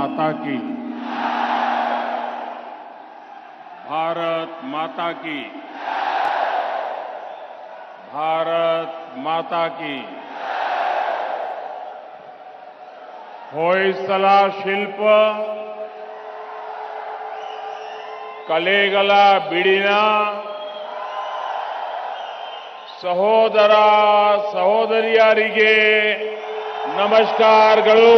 माता की। भारत माता की। भारत माता की। होयसला शिल्प कलेगला बिडिನ ಸಹೋದರ ಸಹೋದರಿಯರಿಗೆ नमस्कारಗಳು।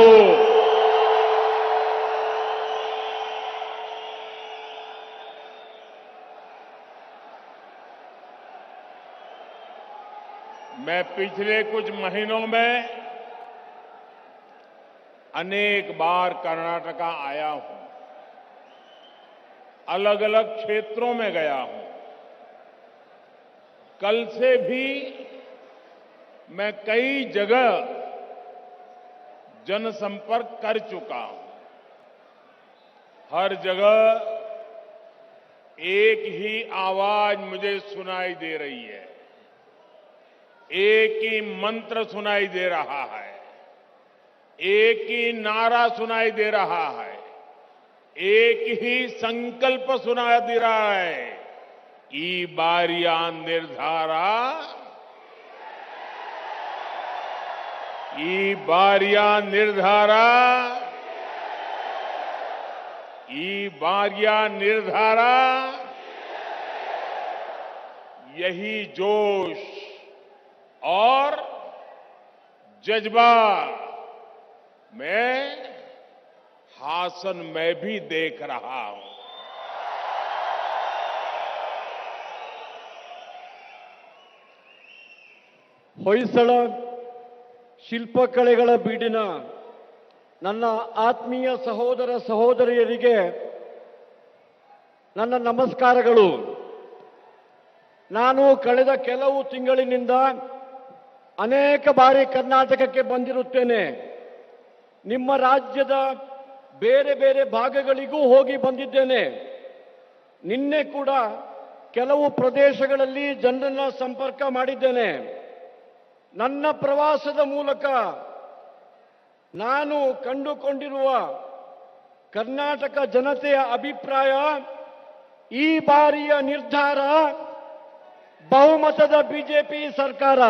मैं पिछले कुछ महीनों में अनेक बार कर्नाटका आया हूं, अलग अलग क्षेत्रों में गया हूं। कल से भी मैं कई जगह जनसंपर्क कर चुका हूं। हर जगह एक ही आवाज मुझे सुनाई दे रही है, एक ही मंत्र सुनाई दे रहा है, एक ही नारा सुनाई दे रहा है, एक ही संकल्प सुनाई दे रहा है। ಈ ಬಾರಿಯ ನಿರ್ಧಾರ ಈ ಬಾರಿಯ ನಿರ್ಧಾರ ಈ ಬಾರಿಯ निर्धार यही जोश और जज्बा मैं हासन में भी देख रहा हूं। ಹೊಯ್ಸಳ ಶಿಲ್ಪಕಲೆಗಳ ಬೀಡಿನ ನನ್ನ ಆತ್ಮೀಯ ಸಹೋದರ ಸಹೋದರಿಯರಿಗೆ ನನ್ನ ನಮಸ್ಕಾರಗಳು। ನಾನು ಕಳೆದ ಕೆಲವು ತಿಂಗಳಿನಿಂದ ಅನೇಕ ಬಾರಿ ಕರ್ನಾಟಕಕ್ಕೆ ಬಂದಿರುತ್ತೇನೆ। ನಿಮ್ಮ ರಾಜ್ಯದ ಬೇರೆ ಬೇರೆ ಭಾಗಗಳಿಗೂ ಹೋಗಿ ಬಂದಿದ್ದೇನೆ। ನಿನ್ನೆ ಕೂಡ ಕೆಲವು ಪ್ರದೇಶಗಳಲ್ಲಿ ಜನರನ್ನ ಸಂಪರ್ಕ ಮಾಡಿದ್ದೇನೆ। ನನ್ನ ಪ್ರವಾಸದ ಮೂಲಕ ನಾನು ಕಂಡುಕೊಂಡಿರುವ ಕರ್ನಾಟಕ ಜನತೆಯ ಅಭಿಪ್ರಾಯ, ಈ ಬಾರಿಯ ನಿರ್ಧಾರ ಬಹುಮತದ ಬಿಜೆಪಿ ಸರ್ಕಾರ,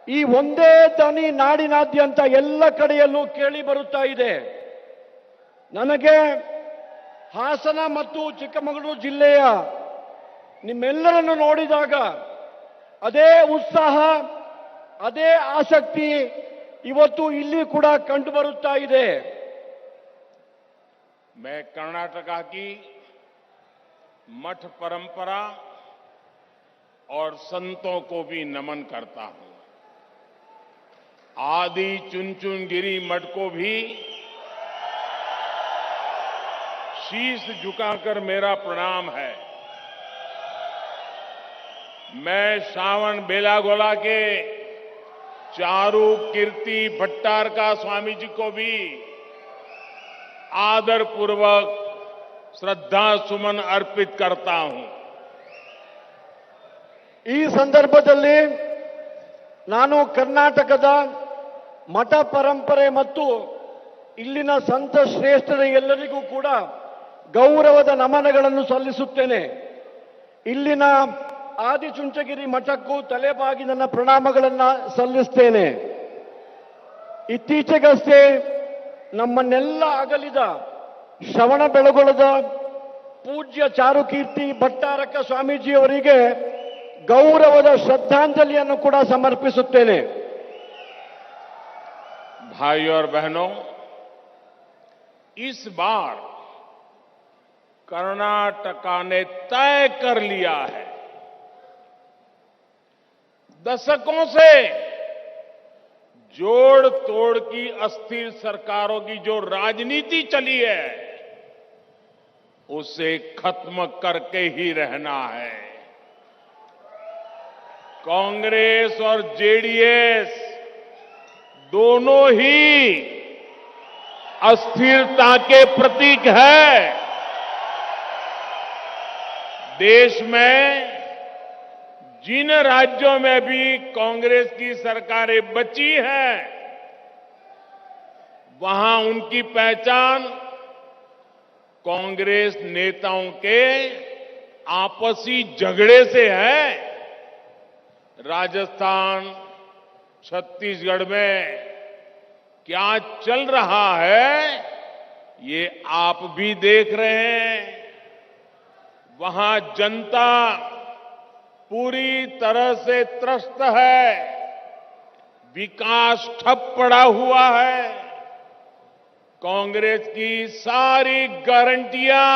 ಈ ಒಂದೇ ಧ್ವನಿ ನಾಡಿನಾದ್ಯಂತ ಎಲ್ಲ ಕಡೆಯಲ್ಲೂ ಕೇಳಿ ಬರುತ್ತಾ ಇದೆ। ನನಗೆ ಹಾಸನ ಮತ್ತು ಚಿಕ್ಕಮಗಳೂರು ಜಿಲ್ಲೆಯ ನಿಮ್ಮೆಲ್ಲರನ್ನು ನೋಡಿದಾಗ ಅದೇ ಉತ್ಸಾಹ, ಅದೇ ಆಸಕ್ತಿ ಇವತ್ತು ಇಲ್ಲಿ ಕೂಡ ಕಂಡು ಬರುತ್ತಾ ಇದೆ। मैं कर्नाटका की मठ परंपरा और संतों को भी नमन करता हूं। आदि चुनचुनगिरी मठ को भी शीश झुकाकर मेरा प्रणाम है। मैं श्रावण बेलागोला के चारू कीर्ति भट्टारका स्वामी जी को भी आदर पूर्वक श्रद्धा सुमन अर्पित करता हूं। ಈ ಸಂದರ್ಭದಲ್ಲಿ ನಾನು ಕರ್ನಾಟಕದ ಮಠ ಪರಂಪರೆ ಮತ್ತು ಇಲ್ಲಿನ ಸಂತ ಶ್ರೇಷ್ಠರ ಎಲ್ಲರಿಗೂ ಕೂಡ ಗೌರವದ ನಮನಗಳನ್ನು ಸಲ್ಲಿಸುತ್ತೇನೆ। ಇಲ್ಲಿನ ಆದಿಚುಂಚನಗಿರಿ ಮಠಕ್ಕೂ ತಲೆಬಾಗಿ ನನ್ನ ಪ್ರಣಾಮಗಳನ್ನು ಸಲ್ಲಿಸುತ್ತೇನೆ। ಇತ್ತೀಚೆಗಷ್ಟೇ ನಮ್ಮನ್ನೆಲ್ಲ ಅಗಲಿದ ಶ್ರವಣಬೆಳಗೊಳದ ಪೂಜ್ಯ ಚಾರುಕೀರ್ತಿ ಭಟ್ಟಾರಕ ಸ್ವಾಮೀಜಿಯವರಿಗೆ ಗೌರವದ ಶ್ರದ್ಧಾಂಜಲಿಯನ್ನು ಕೂಡ ಸಮರ್ಪಿಸುತ್ತೇನೆ। भाइयों और बहनों, इस बार कर्नाटका ने तय कर लिया है, दशकों से जोड़ तोड़ की अस्थिर सरकारों की जो राजनीति चली है उसे खत्म करके ही रहना है। कांग्रेस और जेडीएस दोनों ही अस्थिरता के प्रतीक है। देश में जिन राज्यों में भी कांग्रेस की सरकारें बची हैं वहां उनकी पहचान कांग्रेस नेताओं के आपसी झगड़े से है। राजस्थान, छत्तीसगढ़ में क्या चल रहा है, ये आप भी देख रहे हैं। वहां जनता पूरी तरह से त्रस्त है, विकास ठप पड़ा हुआ है। कांग्रेस की सारी गारंटियां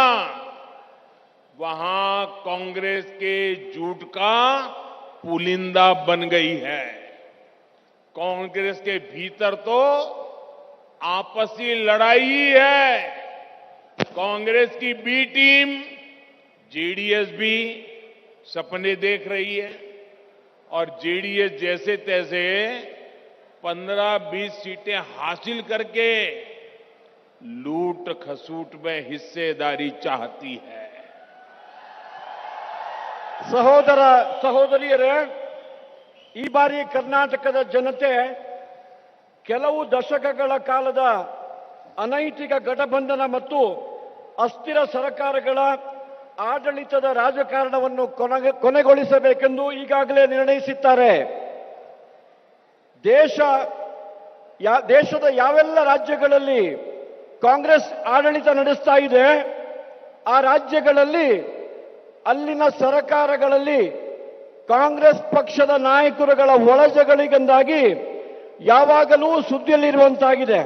वहां कांग्रेस के झूठ का पुलिंदा बन गई है। कांग्रेस के भीतर तो आपसी लड़ाई ही है। कांग्रेस की बी टीम जेडीएस भी सपने देख रही है और जेडीएस जैसे तैसे 15-20 सीटें हासिल करके लूट खसूट में हिस्सेदारी चाहती है। ಸಹೋದರ ಸಹೋದರಿಯರೇ, ಈ ಬಾರಿ ಕರ್ನಾಟಕದ ಜನತೆ ಕೆಲವು ದಶಕಗಳ ಕಾಲದ ಅನೈತಿಕ ಗಠಬಂಧನ ಮತ್ತು ಅಸ್ಥಿರ ಸರ್ಕಾರಗಳ ಆಡಳಿತದ ರಾಜಕಾರಣವನ್ನು ಕೊನೆಗೊಳಿಸಬೇಕೆಂದು ಈಗಾಗಲೇ ನಿರ್ಣಯಿಸಿದ್ದಾರೆ. ದೇಶದ ಯಾವೆಲ್ಲ ರಾಜ್ಯಗಳಲ್ಲಿ ಕಾಂಗ್ರೆಸ್ ಆಡಳಿತ ನಡೆಸ್ತಾ ಇದೆ, ಆ ರಾಜ್ಯಗಳಲ್ಲಿ ಅಲ್ಲಿನ ಸರ್ಕಾರಗಳಲ್ಲಿ ಕಾಂಗ್ರೆಸ್ ಪಕ್ಷದ ನಾಯಕರುಗಳ ಒಳಜಗಳಿಂದಾಗಿ ಯಾವಾಗಲೂ ಸುದ್ದಿಯಲ್ಲಿರುವಂತಾಗಿದೆ.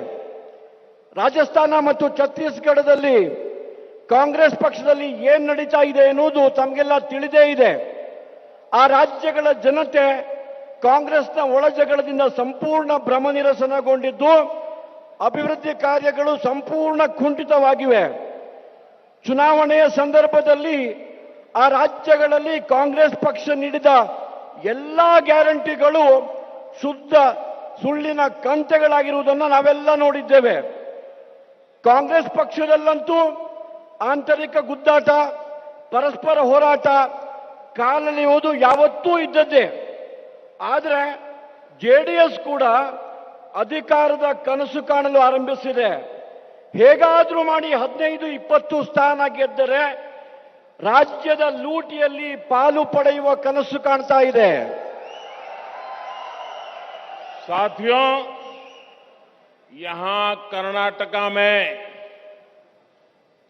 ರಾಜಸ್ಥಾನ ಮತ್ತು ಛತ್ತೀಸ್ಗಢದಲ್ಲಿ ಕಾಂಗ್ರೆಸ್ ಪಕ್ಷದಲ್ಲಿ ಏನ್ ನಡೀತಾ ಇದೆ ಎನ್ನುವುದು ತಮಗೆಲ್ಲ ತಿಳಿದೇ ಇದೆ. ಆ ರಾಜ್ಯಗಳ ಜನತೆ ಕಾಂಗ್ರೆಸ್ನ ಒಳಜಗಳದಿಂದ ಸಂಪೂರ್ಣ ಭ್ರಮನಿರಸನಗೊಂಡಿದ್ದು ಅಭಿವೃದ್ಧಿ ಕಾರ್ಯಗಳು ಸಂಪೂರ್ಣ ಕುಂಠಿತವಾಗಿವೆ. ಚುನಾವಣೆಯ ಸಂದರ್ಭದಲ್ಲಿ ಆ ರಾಜ್ಯಗಳಲ್ಲಿ ಕಾಂಗ್ರೆಸ್ ಪಕ್ಷ ನೀಡಿದ ಎಲ್ಲಾ ಗ್ಯಾರಂಟಿಗಳು ಶುದ್ಧ ಸುಳ್ಳಿನ ಕಂತೆಗಳಾಗಿರುವುದನ್ನು ನಾವೆಲ್ಲ ನೋಡಿದ್ದೇವೆ. ಕಾಂಗ್ರೆಸ್ ಪಕ್ಷದಲ್ಲಂತೂ ಆಂತರಿಕ ಗುದ್ದಾಟ, ಪರಸ್ಪರ ಹೋರಾಟ, ಕಾಲೆಳೆಯುವುದು ಯಾವತ್ತೂ ಇದ್ದದ್ದೇ. ಆದರೆ ಜೆಡಿಎಸ್ ಕೂಡ ಅಧಿಕಾರದ ಕನಸು ಕಾಣಲು ಆರಂಭಿಸಿದೆ. ಹೇಗಾದ್ರೂ ಮಾಡಿ 15-20 ಸ್ಥಾನ ಗೆದ್ದರೆ ರಾಜ್ಯದ ಲೂಟಿಯಲ್ಲಿ ಪಾಲು ಪಡೆಯುವ ಕನಸು ಕಾಣ್ತಾ ಇದೆ. साथियों, यहां कर्नाटका में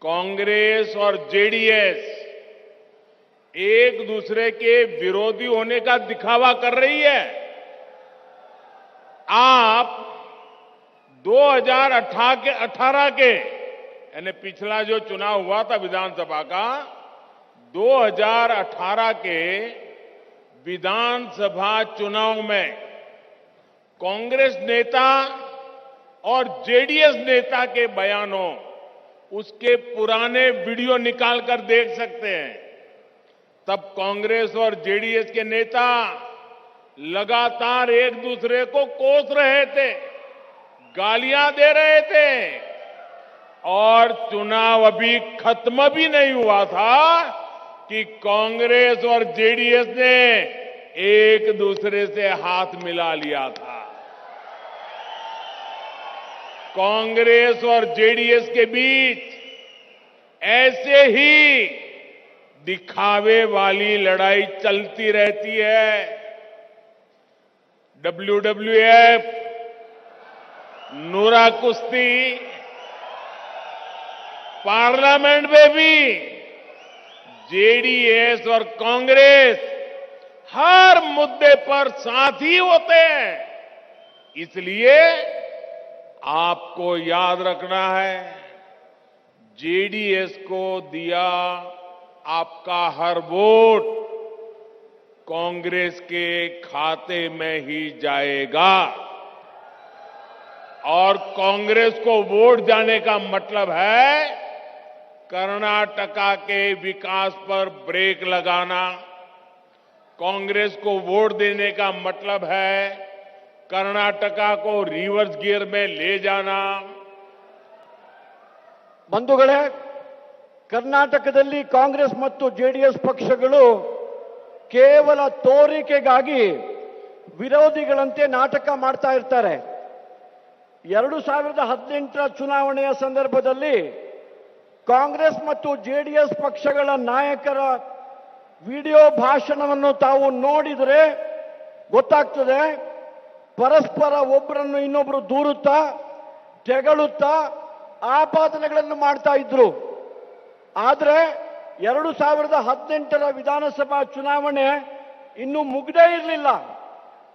कांग्रेस और जेडीएस एक दूसरे के विरोधी होने का दिखावा कर रही है। आप 2018 के यानी पिछला जो चुनाव हुआ था विधानसभा का, 2018 के विधानसभा चुनाव में कांग्रेस नेता और जेडीएस नेता के बयानों, उसके पुराने वीडियो निकालकर देख सकते हैं। तब कांग्रेस और जेडीएस के नेता लगातार एक दूसरे को कोस रहे थे, गालियां दे रहे थे और चुनाव अभी खत्म भी नहीं हुआ था कि कांग्रेस और जेडीएस ने एक दूसरे से हाथ मिला लिया था। कांग्रेस और जेडीएस के बीच ऐसे ही दिखावे वाली लड़ाई चलती रहती है। WWF, नूरा कुश्ती, पार्लियामेंट में भी जेडीएस और कांग्रेस हर मुद्दे पर साथी होते हैं। इसलिए आपको याद रखना है, जेडीएस को दिया आपका हर वोट कांग्रेस के खाते में ही जाएगा और कांग्रेस को वोट जाने का मतलब है कर्नाटका के विकास पर ब्रेक लगाना। कांग्रेस को वोट देने का मतलब है कर्नाटका को रिवर्स गियर में ले जाना। ಬಂಧುಗಳೇ, ಕರ್ನಾಟಕದಲ್ಲಿ ಕಾಂಗ್ರೆಸ್ ಮತ್ತು ಜೆಡಿಎಸ್ ಪಕ್ಷಗಳು ಕೇವಲ ತೋರಿಕೆಗಾಗಿ ವಿರೋಧಿಗಳಂತೆ ನಾಟಕ ಮಾಡ್ತಾ ಇರ್ತಾರೆ. 2018ರ ಚುನಾವಣೆಯ ಸಂದರ್ಭದಲ್ಲಿ ಕಾಂಗ್ರೆಸ್ ಮತ್ತು ಜೆಡಿಎಸ್ ಪಕ್ಷಗಳ ನಾಯಕರ ವಿಡಿಯೋ ಭಾಷಣವನ್ನು ತಾವು ನೋಡಿದರೆ ಗೊತ್ತಾಗ್ತದೆ. ಪರಸ್ಪರ ಒಬ್ಬರನ್ನು ಇನ್ನೊಬ್ಬರು ದೂರುತ್ತಾ ತೆಗಳುತ್ತಾ ಆಪಾದನೆಗಳನ್ನು ಮಾಡ್ತಾ ಇದ್ರು. ಆದರೆ 2018ರ ವಿಧಾನಸಭಾ ಚುನಾವಣೆ ಇನ್ನೂ ಮುಗ್ದೇ ಇರಲಿಲ್ಲ.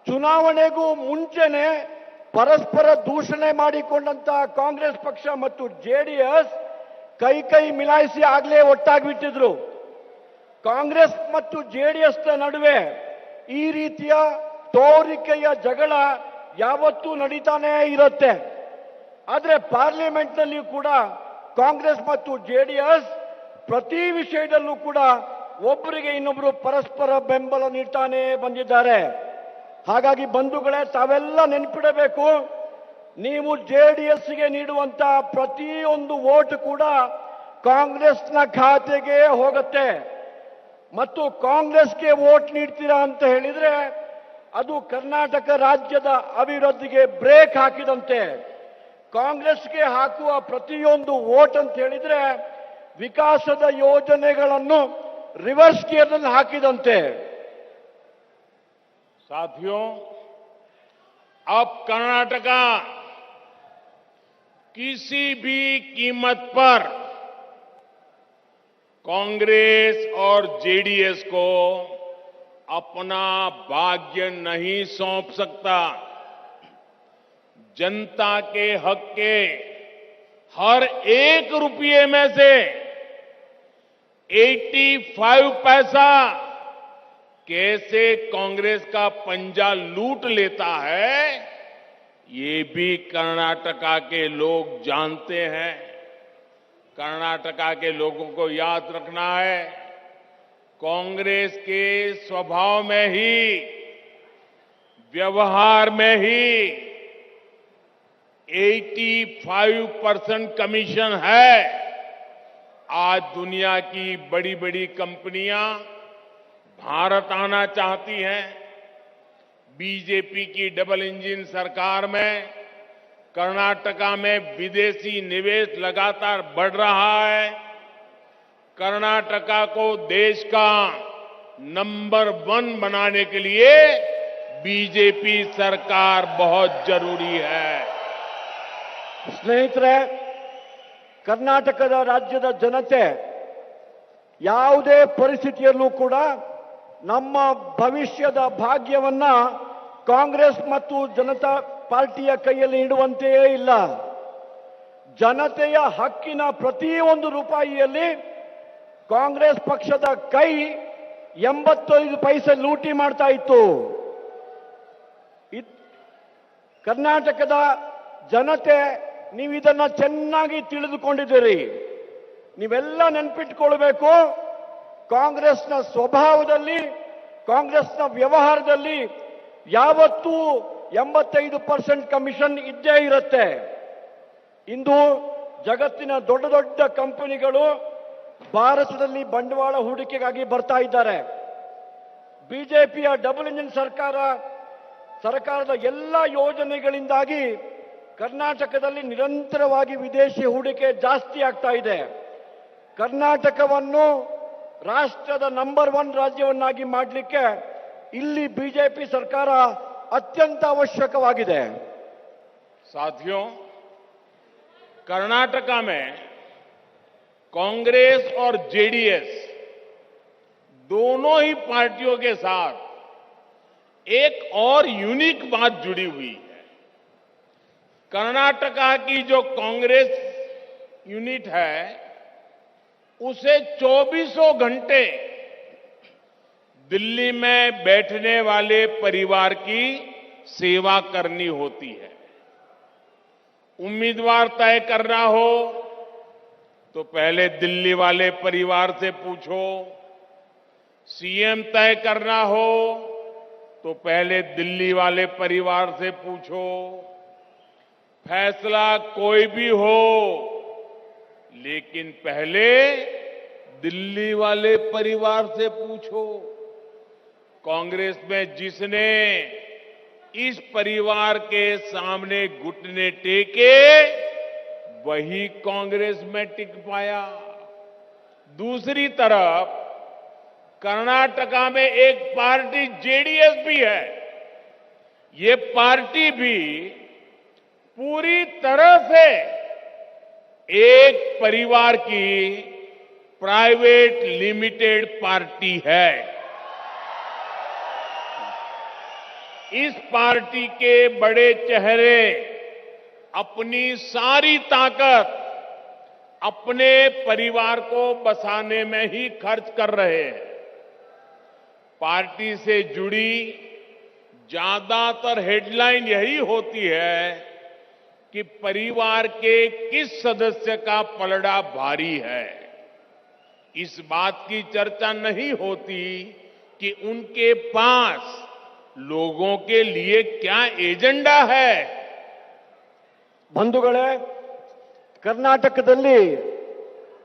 ಚುನಾವಣೆಗೂ ಮುಂಚೆನೆ ಪರಸ್ಪರ ದೂಷಣೆ ಮಾಡಿಕೊಂಡಂತ ಕಾಂಗ್ರೆಸ್ ಪಕ್ಷ ಮತ್ತು ಜೆಡಿಎಸ್ ಕೈ ಮಿಲಾಯಿಸಿ ಆಗ್ಲೇ ಒಟ್ಟಾಗಿಬಿಟ್ಟಿದ್ರು. ಕಾಂಗ್ರೆಸ್ ಮತ್ತು ಜೆಡಿಎಸ್ನ ನಡುವೆ ಈ ರೀತಿಯ ತೋರಿಕೆಯ ಜಗಳ ಯಾವತ್ತೂ ನಡೀತಾನೇ ಇರುತ್ತೆ. ಆದರೆ ಪಾರ್ಲಿಮೆಂಟ್ನಲ್ಲಿ ಕೂಡ ಕಾಂಗ್ರೆಸ್ ಮತ್ತು ಜೆಡಿಎಸ್ ಪ್ರತಿ ವಿಷಯದಲ್ಲೂ ಕೂಡ ಒಬ್ಬರಿಗೆ ಇನ್ನೊಬ್ಬರು ಪರಸ್ಪರ ಬೆಂಬಲ ನೀಡ್ತಾನೆ ಬಂದಿದ್ದಾರೆ. ಹಾಗಾಗಿ ಬಂಧುಗಳೇ, ತಾವೆಲ್ಲ ನೆನಪಿಡಬೇಕು, ನೀವು ಜೆಡಿಎಸ್ಗೆ ನೀಡುವಂತ ಪ್ರತಿಯೊಂದು ವೋಟ್ ಕೂಡ ಕಾಂಗ್ರೆಸ್ನ ಖಾತೆಗೆ ಹೋಗುತ್ತೆ. ಮತ್ತು ಕಾಂಗ್ರೆಸ್ಗೆ ವೋಟ್ ನೀಡ್ತೀರಾ ಅಂತ ಹೇಳಿದ್ರೆ ಅದು ಕರ್ನಾಟಕ ರಾಜ್ಯದ ಅಭಿವೃದ್ಧಿಗೆ ಬ್ರೇಕ್ ಹಾಕಿದಂತೆ. ಕಾಂಗ್ರೆಸ್ಗೆ ಹಾಕುವ ಪ್ರತಿಯೊಂದು ವೋಟ್ ಅಂತ ಹೇಳಿದ್ರೆ ವಿಕಾಸದ ಯೋಜನೆಗಳನ್ನು ರಿವರ್ಸ್ ಗಿಯರ್ನಲ್ಲಿ ಹಾಕಿದಂತೆ. साथियों, अब कर्नाटका किसी भी कीमत पर कांग्रेस और जेडीएस को अपना भाग्य नहीं सौंप सकता. जनता के हक के हर एक रुपये में से 85 पैसा कैसे कांग्रेस का पंजा लूट लेता है, ये भी कर्नाटका के लोग जानते हैं. कर्नाटका के लोगों को याद रखना है, कांग्रेस के स्वभाव में ही, व्यवहार में ही 85% कमीशन है. आज दुनिया की बड़ी बड़ी कंपनियां भारत आना चाहती हैं. बीजेपी की डबल इंजन सरकार में कर्नाटका में विदेशी निवेश लगातार बढ़ रहा है. कर्नाटका को देश का नंबर 1 बनाने के लिए बीजेपी सरकार बहुत जरूरी है. ಸ್ನೇಹಿತರೆ, ಕರ್ನಾಟಕದ ರಾಜ್ಯದ ಜನತೆ ಯಾವುದೇ ಪರಿಸ್ಥಿತಿಯಲ್ಲೂ ಕೂಡ ನಮ್ಮ ಭವಿಷ್ಯದ ಭಾಗ್ಯವನ್ನ ಕಾಂಗ್ರೆಸ್ ಮತ್ತು ಜನತಾ ಪಾರ್ಟಿಯ ಕೈಯಲ್ಲಿ ಇಡುವಂತೆಯೇ ಇಲ್ಲ. ಜನತೆಯ ಹಕ್ಕಿನ ಪ್ರತಿಯೊಂದು ರೂಪಾಯಿಯಲ್ಲಿ ಕಾಂಗ್ರೆಸ್ ಪಕ್ಷದ ಕೈ 85 ಪೈಸೆ ಲೂಟಿ ಮಾಡ್ತಾ ಇತ್ತು. ಕರ್ನಾಟಕದ ಜನತೆ ನೀವಿದನ್ನ ಚೆನ್ನಾಗಿ ತಿಳಿದುಕೊಂಡಿದ್ದೀರಿ. ನೀವೆಲ್ಲ ನೆನಪಿಟ್ಕೊಳ್ಬೇಕು, ಕಾಂಗ್ರೆಸ್ನ ಸ್ವಭಾವದಲ್ಲಿ, ಕಾಂಗ್ರೆಸ್ನ ವ್ಯವಹಾರದಲ್ಲಿ ಯಾವತ್ತೂ 85% ಕಮಿಷನ್ ಇದ್ದೇ ಇರುತ್ತೆ. ಇಂದು ಜಗತ್ತಿನ ದೊಡ್ಡ ದೊಡ್ಡ ಕಂಪನಿಗಳು ಭಾರತದಲ್ಲಿ ಬಂಡವಾಳ ಹೂಡಿಕೆಗಾಗಿ ಬರ್ತಾ ಇದ್ದಾರೆ. ಬಿಜೆಪಿಯ ಡಬಲ್ ಇಂಜಿನ್ ಸರ್ಕಾರದ ಎಲ್ಲ ಯೋಜನೆಗಳಿಂದಾಗಿ ಕರ್ನಾಟಕದಲ್ಲಿ ನಿರಂತರವಾಗಿ ವಿದೇಶಿ ಹೂಡಿಕೆ ಜಾಸ್ತಿ ಆಗ್ತಾ ಇದೆ. ಕರ್ನಾಟಕವನ್ನು ರಾಷ್ಟ್ರದ ನಂಬರ್ 1 ರಾಜ್ಯವನ್ನಾಗಿ ಮಾಡಲಿಕ್ಕೆ ಇಲ್ಲಿ ಬಿಜೆಪಿ ಸರ್ಕಾರ ಅತ್ಯಂತ ಅವಶ್ಯಕವಾಗಿದೆ. साथियों, कर्नाटका में कांग्रेस और जेडीएस दोनों ही पार्टियों के साथ एक और यूनिक बात जुड़ी हुई है. कर्नाटका की जो कांग्रेस यूनिट है उसे 24 घंटे दिल्ली में बैठने वाले परिवार की सेवा करनी होती है. उम्मीदवार तय करना हो तो पहले दिल्ली वाले परिवार से पूछो, सीएम तय करना हो तो पहले दिल्ली वाले परिवार से पूछो, फैसला कोई भी हो लेकिन पहले दिल्ली वाले परिवार से पूछो. कांग्रेस में जिसने इस परिवार के सामने घुटने टेके वही कांग्रेस में टिक पाया। दूसरी तरफ कर्नाटका में एक पार्टी जेडीएस भी है। ये पार्टी भी पूरी तरह से एक परिवार की प्राइवेट लिमिटेड पार्टी है। इस पार्टी के बड़े चेहरे अपनी सारी ताकत अपने परिवार को बसाने में ही खर्च कर रहे हैं। पार्टी से जुड़ी ज्यादातर हेडलाइन यही होती है कि परिवार के किस सदस्य का पलड़ा भारी है। इस बात की चर्चा नहीं होती कि उनके पास लोगों के लिए क्या एजेंडा है। ಬಂಧುಗಳೇ, ಕರ್ನಾಟಕದಲ್ಲಿ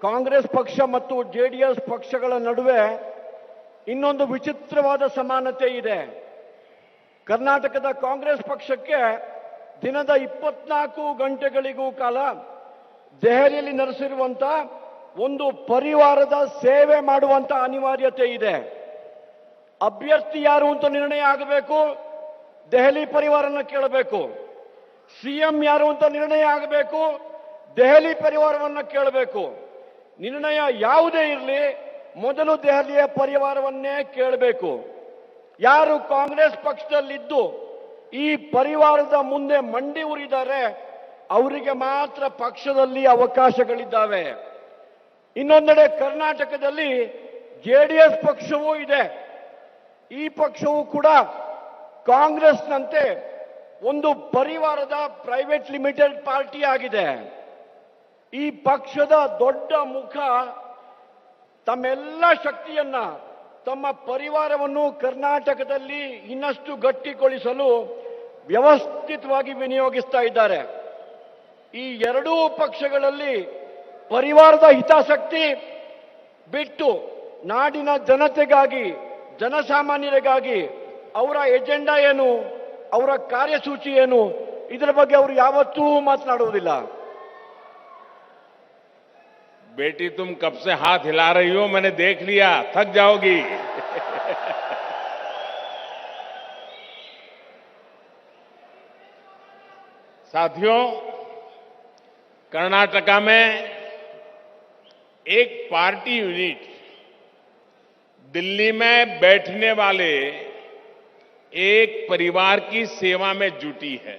ಕಾಂಗ್ರೆಸ್ ಪಕ್ಷ ಮತ್ತು ಜೆಡಿಎಸ್ ಪಕ್ಷಗಳ ನಡುವೆ ಇನ್ನೊಂದು ವಿಚಿತ್ರವಾದ ಸಮಾನತೆ ಇದೆ. ಕರ್ನಾಟಕದ ಕಾಂಗ್ರೆಸ್ ಪಕ್ಷಕ್ಕೆ ದಿನದ 24 ಗಂಟೆಗಳಿಗೂ ಕಾಲ ದೆಹಲಿಯಲ್ಲಿ ನಡೆಸಿರುವಂತ ಒಂದು ಪರಿವಾರದ ಸೇವೆ ಮಾಡುವಂತ ಅನಿವಾರ್ಯತೆ ಇದೆ. ಅಭ್ಯರ್ಥಿ ಯಾರು ಅಂತ ನಿರ್ಣಯ ಆಗಬೇಕು, ದೆಹಲಿ ಪರಿವಾರನ ಕೇಳಬೇಕು. ಸಿಎಂ ಯಾರು ಅಂತ ನಿರ್ಣಯ ಆಗಬೇಕು, ದೆಹಲಿ ಪರಿವಾರವನ್ನ ಕೇಳಬೇಕು. ನಿರ್ಣಯ ಯಾವುದೇ ಇರಲಿ, ಮೊದಲು ದೆಹಲಿಯ ಪರಿವಾರವನ್ನೇ ಕೇಳಬೇಕು. ಯಾರು ಕಾಂಗ್ರೆಸ್ ಪಕ್ಷದಲ್ಲಿದ್ದು ಈ ಪರಿವಾರದ ಮುಂದೆ ಮಂಡಿ ಉರಿದ್ದಾರೆ ಅವರಿಗೆ ಮಾತ್ರ ಪಕ್ಷದಲ್ಲಿ ಅವಕಾಶಗಳಿದ್ದಾವೆ. ಇನ್ನೊಂದೆಡೆ ಕರ್ನಾಟಕದಲ್ಲಿ ಜೆಡಿಎಸ್ ಪಕ್ಷವೂ ಇದೆ. ಈ ಪಕ್ಷವೂ ಕೂಡ ಕಾಂಗ್ರೆಸ್ನಂತೆ ಒಂದು ಪರಿವಾರದ ಪ್ರೈವೇಟ್ ಲಿಮಿಟೆಡ್ ಪಾರ್ಟಿ ಆಗಿದೆ. ಈ ಪಕ್ಷದ ದೊಡ್ಡ ಮುಖ ತಮ್ಮೆಲ್ಲ ಶಕ್ತಿಯನ್ನ ತಮ್ಮ ಪರಿವಾರವನ್ನು ಕರ್ನಾಟಕದಲ್ಲಿ ಇನ್ನಷ್ಟು ಗಟ್ಟಿಗೊಳಿಸಲು ವ್ಯವಸ್ಥಿತವಾಗಿ ವಿನಿಯೋಗಿಸ್ತಾ ಇದ್ದಾರೆ. ಈ ಎರಡೂ ಪಕ್ಷಗಳಲ್ಲಿ ಪರಿವಾರದ ಹಿತಾಸಕ್ತಿ ಬಿಟ್ಟು ನಾಡಿನ ಜನತೆಗಾಗಿ, ಜನಸಾಮಾನ್ಯರಿಗಾಗಿ ಅವರ ಎಜೆಂಡಾ ಏನು, ಅವರ ಕಾರ್ಯಸೂಚಿ ಏನು, ಇದರ ಬಗ್ಗೆ ಅವರು ಯಾವತ್ತೂ ಮಾತನಾಡುವುದಿಲ್ಲ. बेटी तुम कब से हाथ हिला रही हो, मैंने देख लिया, थक जाओगी। साथियों, कर्नाटका में एक पार्टी यूनिट दिल्ली में बैठने वाले एक परिवार की सेवा में जुटी है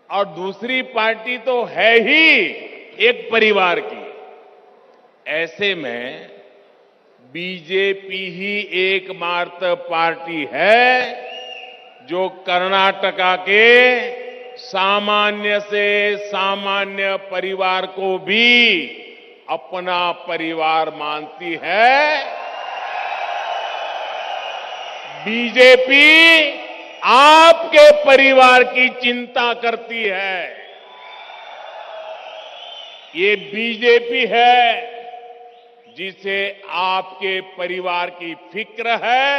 और दूसरी पार्टी तो है ही एक परिवार की। ऐसे में बीजेपी ही एकमात्र पार्टी है जो कर्नाटका के सामान्य से सामान्य परिवार को भी अपना परिवार मानती है। बीजेपी आपके परिवार की चिंता करती है। ये बीजेपी है जिसे आपके परिवार की फिक्र है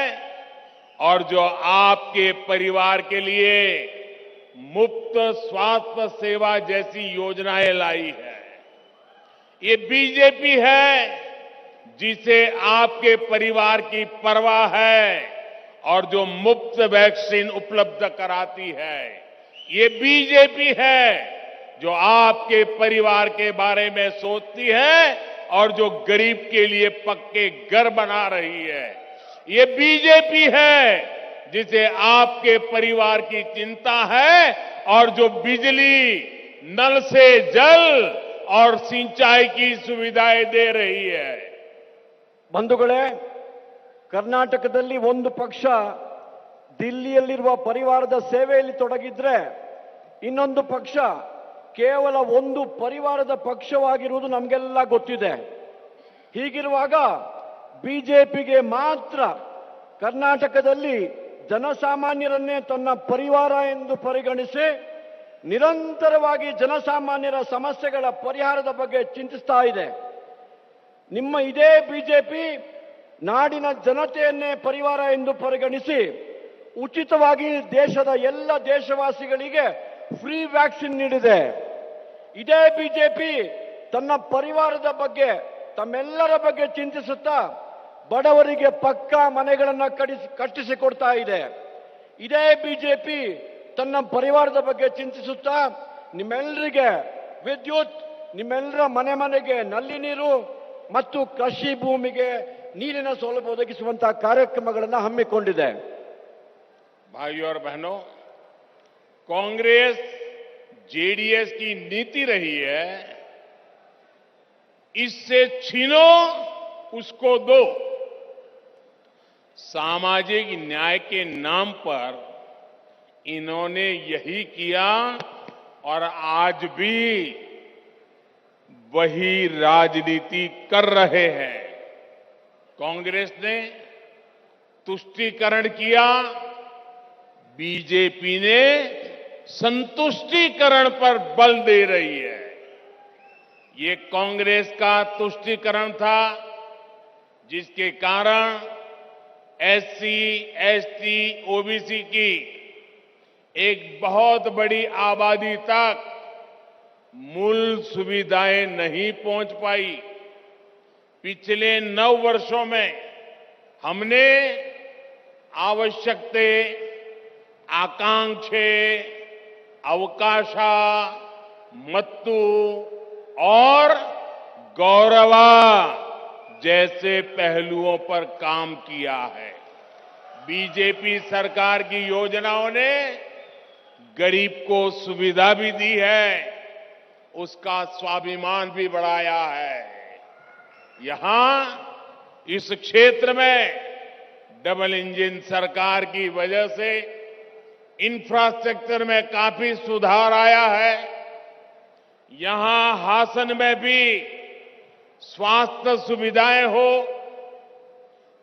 और जो आपके परिवार के लिए मुफ्त स्वास्थ्य सेवा जैसी योजनाएं लाई है। ये बीजेपी है जिसे आपके परिवार की परवाह है और जो मुफ्त वैक्सीन उपलब्ध कराती है। ये बीजेपी है जो आपके परिवार के बारे में सोचती है और जो गरीब के लिए पक्के घर बना रही है। ये बीजेपी है जिसे आपके परिवार की चिंता है और जो बिजली, नल से जल और सिंचाई की सुविधाएं दे रही है। ಬಂಧುಗಳೇ, ಕರ್ನಾಟಕದಲ್ಲಿ ಒಂದು ಪಕ್ಷ ದಿಲ್ಲಿಯಲ್ಲಿರುವ ಪರಿವಾರದ ಸೇವೆಯಲ್ಲಿ ತೊಡಗಿದ್ರೆ ಇನ್ನೊಂದು ಪಕ್ಷ ಕೇವಲ ಒಂದು ಪರಿವಾರದ ಪಕ್ಷವಾಗಿರುವುದು ನಮಗೆಲ್ಲ ಗೊತ್ತಿದೆ. ಹೀಗಿರುವಾಗ ಬಿಜೆಪಿಗೆ ಮಾತ್ರ ಕರ್ನಾಟಕದಲ್ಲಿ ಜನಸಾಮಾನ್ಯರನ್ನೇ ತನ್ನ ಪರಿವಾರ ಎಂದು ಪರಿಗಣಿಸಿ ನಿರಂತರವಾಗಿ ಜನಸಾಮಾನ್ಯರ ಸಮಸ್ಯೆಗಳ ಪರಿಹಾರದ ಬಗ್ಗೆ ಚಿಂತಿಸ್ತಾ ಇದೆ. ನಿಮ್ಮ ಇದೇ ಬಿಜೆಪಿ ನಾಡಿನ ಜನತೆಯನ್ನೇ ಪರಿವಾರ ಎಂದು ಪರಿಗಣಿಸಿ ಉಚಿತವಾಗಿ ದೇಶದ ಎಲ್ಲ ದೇಶವಾಸಿಗಳಿಗೆ ಫ್ರೀ ವ್ಯಾಕ್ಸಿನ್ ನೀಡಿದೆ. ಇದೇ ಬಿಜೆಪಿ ತನ್ನ ಪರಿವಾರದ ಬಗ್ಗೆ, ತಮ್ಮೆಲ್ಲರ ಬಗ್ಗೆ ಚಿಂತಿಸುತ್ತಾ ಬಡವರಿಗೆ ಪಕ್ಕಾ ಮನೆಗಳನ್ನು ಕಟ್ಟಿಸಿಕೊಡ್ತಾ ಇದೆ. ಇದೇ ಬಿಜೆಪಿ ತನ್ನ ಪರಿವಾರದ ಬಗ್ಗೆ ಚಿಂತಿಸುತ್ತಾ ನಿಮ್ಮೆಲ್ಲರಿಗೆ ವಿದ್ಯುತ್, ನಿಮ್ಮೆಲ್ಲರ ಮನೆ ಮನೆಗೆ ನಲ್ಲಿ ನೀರು ಮತ್ತು ಕೃಷಿ ಭೂಮಿಗೆ ನೀರಿನ ಸೌಲಭ್ಯ ಒದಗಿಸುವಂತಹ ಕಾರ್ಯಕ್ರಮಗಳನ್ನು ಹಮ್ಮಿಕೊಂಡಿದೆ. भाइयों और बहनों, कांग्रेस जेडीएस की नीति रही है, इससे छीनो उसको दो. सामाजिक न्याय के नाम पर इन्होंने यही किया और आज भी वही राजनीति कर रहे हैं. कांग्रेस ने तुष्टीकरण किया, बीजेपी ने संतुष्टीकरण पर बल दे रही है. ये कांग्रेस का तुष्टीकरण था जिसके कारण एससी, एसटी, ओबीसी की एक बहुत बड़ी आबादी तक मूल सुविधाएं नहीं पहुंच पाई. पिछले 9 वर्षों में हमने आवश्यकते, आकांक्षे, अवकाशा, मत्तु और गौरवा जैसे पहलुओं पर काम किया है. बीजेपी सरकार की योजनाओं ने गरीब को सुविधा भी दी है, उसका स्वाभिमान भी बढ़ाया है. यहां इस क्षेत्र में डबल इंजन सरकार की वजह से इंफ्रास्ट्रक्चर में काफी सुधार आया है. यहां हासन में भी स्वास्थ्य सुविधाएं हो,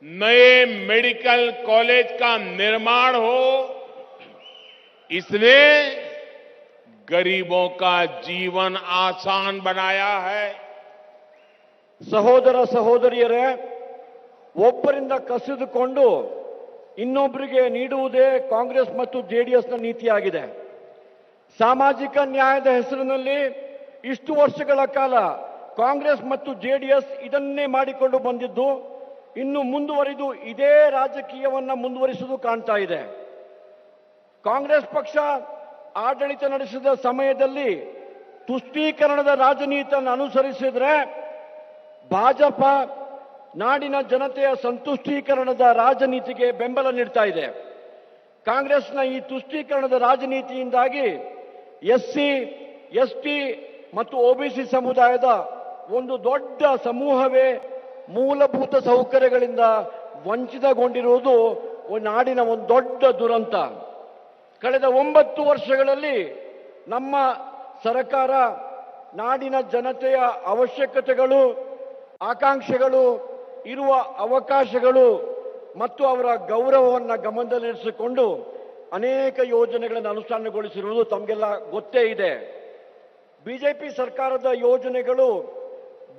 नए मेडिकल कॉलेज का निर्माण हो, इसने गरीबों का जीवन आसान बनाया है. ಸಹೋದರ ಸಹೋದರಿಯರೇ, ಒಬ್ಬರಿಂದ ಕಸಿದುಕೊಂಡು ಇನ್ನೊಬ್ಬರಿಗೆ ನೀಡುವುದೇ ಕಾಂಗ್ರೆಸ್ ಮತ್ತು ಜೆಡಿಎಸ್ನ ನೀತಿಯಾಗಿದೆ. ಸಾಮಾಜಿಕ ನ್ಯಾಯದ ಹೆಸರಿನಲ್ಲಿ ಇಷ್ಟು ವರ್ಷಗಳ ಕಾಲ ಕಾಂಗ್ರೆಸ್ ಮತ್ತು ಜೆಡಿಎಸ್ ಇದನ್ನೇ ಮಾಡಿಕೊಂಡು ಬಂದಿದ್ದು, ಇನ್ನು ಮುಂದುವರಿದು ಇದೇ ರಾಜಕೀಯವನ್ನು ಮುಂದುವರಿಸುವುದು ಕಾಣ್ತಾ ಇದೆ. ಕಾಂಗ್ರೆಸ್ ಪಕ್ಷ ಆಡಳಿತ ನಡೆಸಿದ ಸಮಯದಲ್ಲಿ ತುಷ್ಟೀಕರಣದ ರಾಜನೀತಿಯನ್ನು ಅನುಸರಿಸಿದ್ರೆ, ಭಾಜಪ ನಾಡಿನ ಜನತೆಯ ಸಂತುಷ್ಟೀಕರಣದ ರಾಜನೀತಿಗೆ ಬೆಂಬಲ ನೀಡ್ತಾ ಇದೆ. ಕಾಂಗ್ರೆಸ್ನ ಈ ತುಷ್ಟೀಕರಣದ ರಾಜನೀತಿಯಿಂದಾಗಿ ಎಸ್ಸಿ, ಎಸ್ಟಿ ಮತ್ತು ಒಬಿಸಿ ಸಮುದಾಯದ ಒಂದು ದೊಡ್ಡ ಸಮೂಹವೇ ಮೂಲಭೂತ ಸೌಕರ್ಯಗಳಿಂದ ವಂಚಿತಗೊಂಡಿರುವುದು ನಾಡಿನ ಒಂದು ದೊಡ್ಡ ದುರಂತ. ಕಳೆದ 9 ವರ್ಷಗಳಲ್ಲಿ ನಮ್ಮ ಸರ್ಕಾರ ನಾಡಿನ ಜನತೆಯ ಅವಶ್ಯಕತೆಗಳು, ಆಕಾಂಕ್ಷೆಗಳು, ಇರುವ ಅವಕಾಶಗಳು ಮತ್ತು ಅವರ ಗೌರವವನ್ನು ಗಮನದಲ್ಲಿರಿಸಿಕೊಂಡು ಅನೇಕ ಯೋಜನೆಗಳನ್ನು ಅನುಷ್ಠಾನಗೊಳಿಸಿರುವುದು ತಮಗೆಲ್ಲ ಗೊತ್ತೇ ಇದೆ. ಬಿಜೆಪಿ ಸರ್ಕಾರದ ಯೋಜನೆಗಳು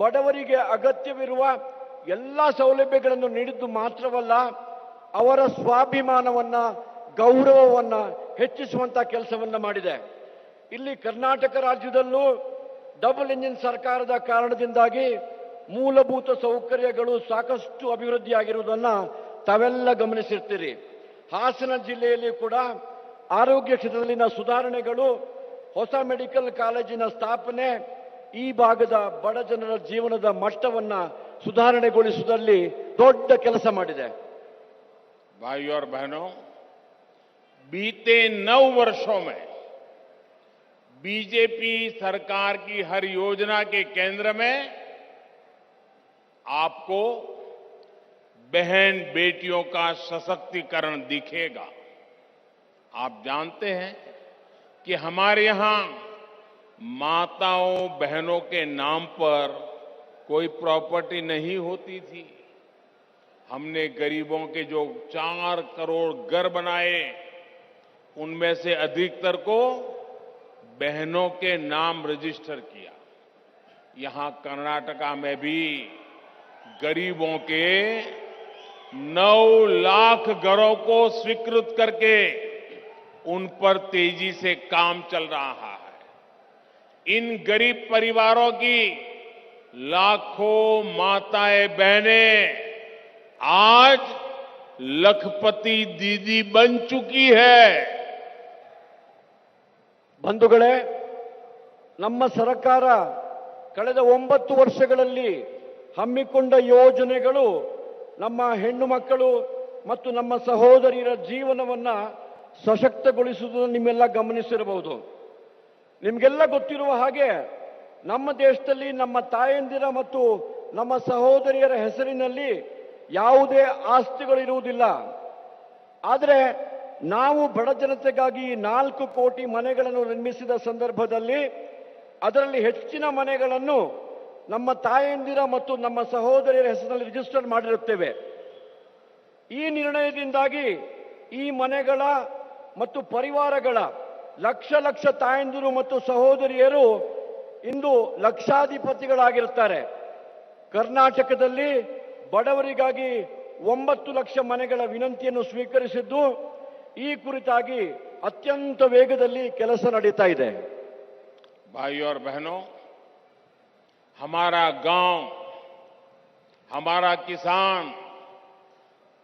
ಬಡವರಿಗೆ ಅಗತ್ಯವಿರುವ ಎಲ್ಲ ಸೌಲಭ್ಯಗಳನ್ನು ನೀಡಿದ್ದು ಮಾತ್ರವಲ್ಲ, ಅವರ ಸ್ವಾಭಿಮಾನವನ್ನ, ಗೌರವವನ್ನ ಹೆಚ್ಚಿಸುವಂತ ಕೆಲಸವನ್ನ ಮಾಡಿದೆ. ಇಲ್ಲಿ ಕರ್ನಾಟಕ ರಾಜ್ಯದಲ್ಲೂ ಡಬಲ್ ಇಂಜಿನ್ ಸರ್ಕಾರದ ಕಾರಣದಿಂದಾಗಿ ಮೂಲಭೂತ ಸೌಕರ್ಯಗಳು ಸಾಕಷ್ಟು ಅಭಿವೃದ್ಧಿಯಾಗಿರುವುದನ್ನು ತಾವೆಲ್ಲ ಗಮನಿಸಿರ್ತೀರಿ. ಹಾಸನ ಜಿಲ್ಲೆಯಲ್ಲಿ ಕೂಡ ಆರೋಗ್ಯ ಕ್ಷೇತ್ರದಲ್ಲಿನ ಸುಧಾರಣೆಗಳು, ಹೊಸ ಮೆಡಿಕಲ್ ಕಾಲೇಜಿನ ಸ್ಥಾಪನೆ ಈ ಭಾಗದ ಬಡ ಜನರ ಜೀವನದ ಮಟ್ಟವನ್ನ ಸುಧಾರಣೆಗೊಳಿಸುವುದರಲ್ಲಿ ದೊಡ್ಡ ಕೆಲಸ ಮಾಡಿದೆ. भाइयों और बहनों, बीते 9 वर्षों में बीजेपी सरकार की हर योजना के केंद्र में आपको बहन बेटियों का सशक्तिकरण दिखेगा. आप जानते हैं कि हमारे यहां माताओं बहनों के नाम पर कोई प्रॉपर्टी नहीं होती थी. हमने गरीबों के जो 4 करोड़ घर बनाए, उनमें से अधिकतर को बहनों के नाम रजिस्टर किया. यहां कर्नाटका में भी गरीबों के 9 लाख घरों को स्वीकृत करके उन पर तेजी से काम चल रहा है। इन गरीब परिवारों की लाखों माताएं बहनें आज लखपति दीदी बन चुकी है। ಬಂಧುಗಳೇ, ನಮ್ಮ ಸರ್ಕಾರ ಕಳೆದ 9 ವರ್ಷಗಳಲ್ಲಿ ಹಮ್ಮಿಕೊಂಡ ಯೋಜನೆಗಳು ನಮ್ಮ ಹೆಣ್ಣು ಮಕ್ಕಳು ಮತ್ತು ನಮ್ಮ ಸಹೋದರಿಯರ ಜೀವನವನ್ನ ಸಶಕ್ತಗೊಳಿಸುವುದನ್ನು ನಿಮ್ಮೆಲ್ಲ ಗಮನಿಸಿರಬಹುದು. ನಿಮಗೆಲ್ಲ ಗೊತ್ತಿರುವ ಹಾಗೆ ನಮ್ಮ ದೇಶದಲ್ಲಿ ನಮ್ಮ ತಾಯಂದಿರ ಮತ್ತು ನಮ್ಮ ಸಹೋದರಿಯರ ಹೆಸರಿನಲ್ಲಿ ಯಾವುದೇ ಆಸ್ತಿಗಳಿರುವುದಿಲ್ಲ. ಆದರೆ ನಾವು ಬಡ ಜನತೆಗಾಗಿ 4 ಕೋಟಿ ಮನೆಗಳನ್ನು ನಿರ್ಮಿಸಿದ ಸಂದರ್ಭದಲ್ಲಿ ಅದರಲ್ಲಿ ಹೆಚ್ಚಿನ ಮನೆಗಳನ್ನು ನಮ್ಮ ತಾಯಂದಿರ ಮತ್ತು ನಮ್ಮ ಸಹೋದರಿಯರ ಹೆಸರಿನಲ್ಲಿ ರಿಜಿಸ್ಟರ್ ಮಾಡಿರುತ್ತೇವೆ. ಈ ನಿರ್ಣಯದಿಂದಾಗಿ ಈ ಮನೆಗಳ ಮತ್ತು ಪರಿವಾರಗಳ ಲಕ್ಷ ಲಕ್ಷ ತಾಯಂದಿರು ಮತ್ತು ಸಹೋದರಿಯರು ಇಂದು ಲಕ್ಷಾಧಿಪತಿಗಳಾಗಿರುತ್ತಾರೆ. ಕರ್ನಾಟಕದಲ್ಲಿ ಬಡವರಿಗಾಗಿ 9 ಲಕ್ಷ ಮನೆಗಳ ವಿನಂತಿಯನ್ನು ಸ್ವೀಕರಿಸಿದ್ದು ಈ ಕುರಿತಾಗಿ ಅತ್ಯಂತ ವೇಗದಲ್ಲಿ ಕೆಲಸ ನಡೀತಾ ಇದೆ. भाई और बहनों, हमारा गांव, हमारा किसान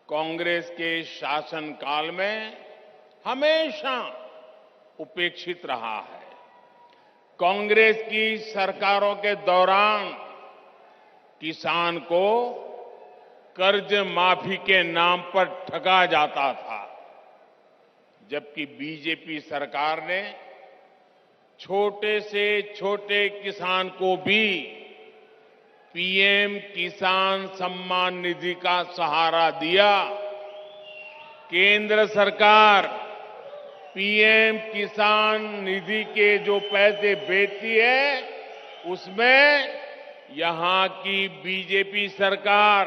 कांग्रेस के शासनकाल में हमेशा उपेक्षित रहा है। कांग्रेस की सरकारों के दौरान किसान को कर्ज माफी के नाम पर ठगा जाता था, जबकि बीजेपी सरकार ने छोटे से छोटे किसान को भी पीएम किसान सम्मान निधि का सहारा दिया। केंद्र सरकार पीएम किसान निधि के जो पैसे भेजती है उसमें यहां की बीजेपी सरकार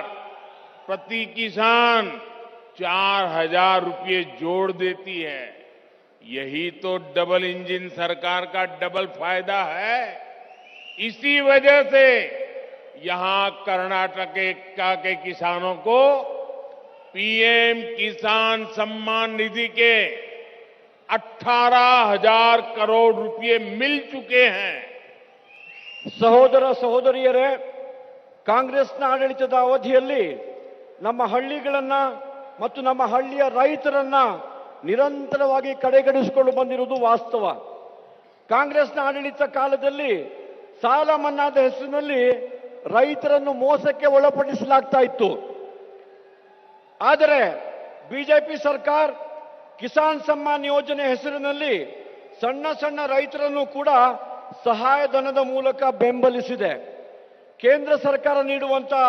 प्रति किसान 4,000 रुपये जोड़ देती है। यही तो डबल इंजन सरकार का डबल फायदा है। इसी वजह से यहां कर्नाटक के किसानों को पीएम किसान सम्मान निधि के 18,000 करोड़ रुपए मिल चुके हैं। ಸಹೋದರ ಸಹೋದರಿಯರೇ, ಕಾಂಗ್ರೆಸ್ನ ಆಡಳಿತದ ಅವಧಿಯಲ್ಲಿ ನಮ್ಮ ಹಳ್ಳಿಗಳನ್ನ ಮತ್ತು ನಮ್ಮ ಹಳ್ಳಿಯ ರೈತರನ್ನ ನಿರಂತರವಾಗಿ ಕಡೆಗಣಿಸಿಕೊಂಡು ಬಂದಿರುವುದು ವಾಸ್ತವ. ಕಾಂಗ್ರೆಸ್ನ ಆಡಳಿತ ಕಾಲದಲ್ಲಿ ಸಾಲ ಮನ್ನಾದ ಹೆಸರಿನಲ್ಲಿ ರೈತರನ್ನು ಮೋಸಕ್ಕೆ ಒಳಪಡಿಸಲಾಗ್ತಾ ಇತ್ತು. ಆದರೆ ಬಿಜೆಪಿ ಸರ್ಕಾರ ಕಿಸಾನ್ ಸಮ್ಮಾನ್ ಯೋಜನೆ ಹೆಸರಿನಲ್ಲಿ ಸಣ್ಣ ಸಣ್ಣ ರೈತರನ್ನು ಕೂಡ ಸಹಾಯಧನದ ಮೂಲಕ ಬೆಂಬಲಿಸಿದೆ. ಕೇಂದ್ರ ಸರ್ಕಾರ ನೀಡುವಂತಹ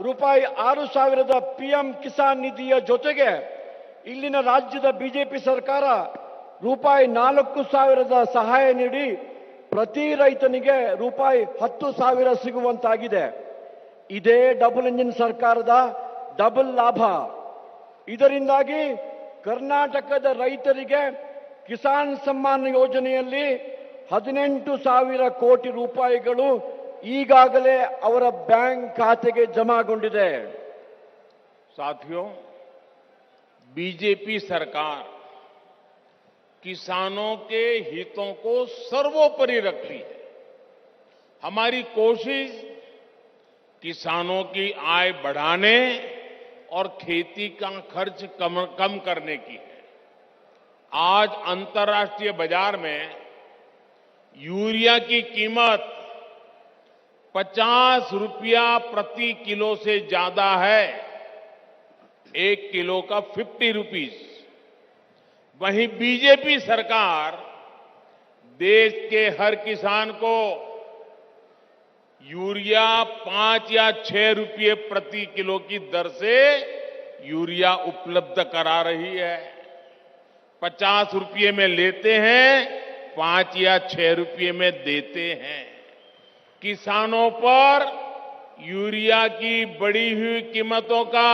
ರೂಪಾಯಿ 6,000ದ ಪಿಎಂ ಕಿಸಾನ್ ನಿಧಿಯ ಜೊತೆಗೆ ಇಲ್ಲಿನ ರಾಜ್ಯದ ಬಿಜೆಪಿ ಸರ್ಕಾರ ರೂಪಾಯಿ 4,000ದ ಸಹಾಯ ನೀಡಿ ಪ್ರತಿ ರೈತನಿಗೆ ರೂಪಾಯಿ 10,000 ಸಿಗುವಂತಾಗಿದೆ. ಇದೇ ಡಬಲ್ ಇಂಜಿನ್ ಸರ್ಕಾರದ ಡಬಲ್ ಲಾಭ. ಇದರಿಂದಾಗಿ ಕರ್ನಾಟಕದ ರೈತರಿಗೆ ಕಿಸಾನ್ ಸಮ್ಮಾನ್ ಯೋಜನೆಯಲ್ಲಿ 18,000 ಕೋಟಿ ರೂಪಾಯಿಗಳು ಈಗಾಗಲೇ ಅವರ ಬ್ಯಾಂಕ್ ಖಾತೆಗೆ ಜಮಾಗೊಂಡಿದೆ. साथियों, बीजेपी सरकार किसानों के हितों को सर्वोपरि रखती है। हमारी कोशिश किसानों की आय बढ़ाने और खेती का खर्च कम करने की है। आज अंतर्राष्ट्रीय बाजार में यूरिया की कीमत 50 रुपया प्रति किलो से ज्यादा है, 1 किलो का 50 रुपीस। वहीं बीजेपी सरकार देश के हर किसान को यूरिया 5 या 6 रुपये प्रति किलो की दर से यूरिया उपलब्ध करा रही है। 50 रुपये में लेते हैं, 5 या 6 रुपये में देते हैं। किसानों पर यूरिया की बढ़ी हुई कीमतों का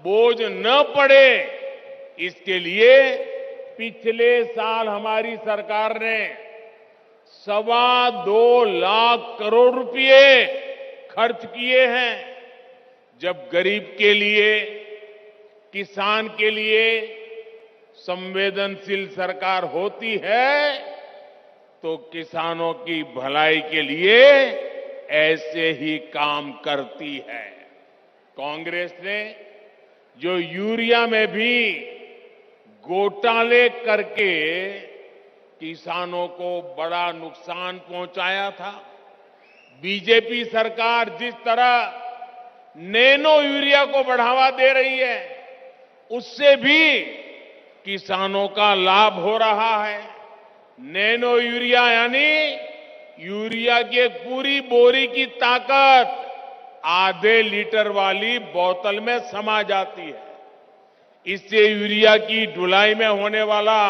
बोझ न पड़े, इसके लिए पिछले साल हमारी सरकार ने 2.25 लाख करोड़ रुपए खर्च किए हैं। जब गरीब के लिए किसान के लिए संवेदनशील सरकार होती है तो किसानों की भलाई के लिए ऐसे ही काम करती है। कांग्रेस ने जो यूरिया में भी घोटाले करके किसानों को बड़ा नुकसान पहुंचाया था, बीजेपी सरकार जिस तरह नैनो यूरिया को बढ़ावा दे रही है, उससे भी किसानों का लाभ हो रहा है। नैनो यूरिया यानी यूरिया की एक पूरी बोरी की ताकत आधे लीटर वाली बोतल में समा जाती है। इससे यूरिया की ढुलाई में होने वाला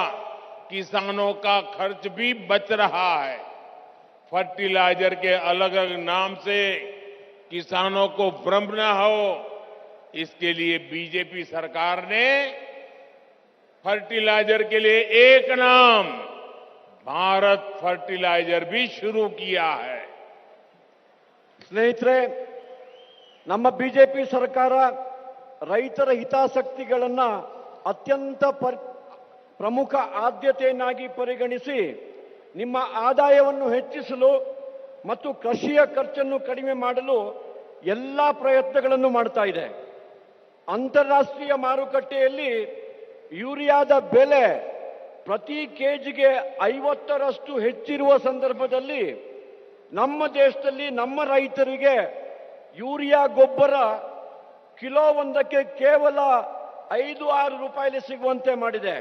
किसानों का खर्च भी बच रहा है। फर्टिलाइजर के अलग अलग नाम से किसानों को भ्रम न हो, इसके लिए बीजेपी सरकार ने फर्टिलाइजर के लिए एक नाम भारत फर्टिलाइजर भी शुरू किया है। ಸ್ನೇಹಿತರೆ, ನಮ್ಮ ಬಿಜೆಪಿ ಸರ್ಕಾರ ರೈತರ ಹಿತಾಸಕ್ತಿಗಳನ್ನು ಅತ್ಯಂತ ಪ್ರಮುಖ ಆದ್ಯತೆಯನ್ನಾಗಿ ಪರಿಗಣಿಸಿ ನಿಮ್ಮ ಆದಾಯವನ್ನು ಹೆಚ್ಚಿಸಲು ಮತ್ತು ಕೃಷಿಯ ಖರ್ಚನ್ನು ಕಡಿಮೆ ಮಾಡಲು ಎಲ್ಲ ಪ್ರಯತ್ನಗಳನ್ನು ಮಾಡ್ತಾ ಇದೆ. ಅಂತಾರಾಷ್ಟ್ರೀಯ ಮಾರುಕಟ್ಟೆಯಲ್ಲಿ ಯೂರಿಯಾದ ಬೆಲೆ ಪ್ರತಿ ಕೆಜಿಗೆ 50ರಷ್ಟು ಹೆಚ್ಚಿರುವ ಸಂದರ್ಭದಲ್ಲಿ ನಮ್ಮ ದೇಶದಲ್ಲಿ ನಮ್ಮ ರೈತರಿಗೆ ಯೂರಿಯಾ ಗೊಬ್ಬರ ಕಿಲೋ ಒಂದಕ್ಕೆ ಕೇವಲ 5-6 ರೂಪಾಯಿಲಿ ಸಿಗುವಂತೆ ಮಾಡಿದೆ.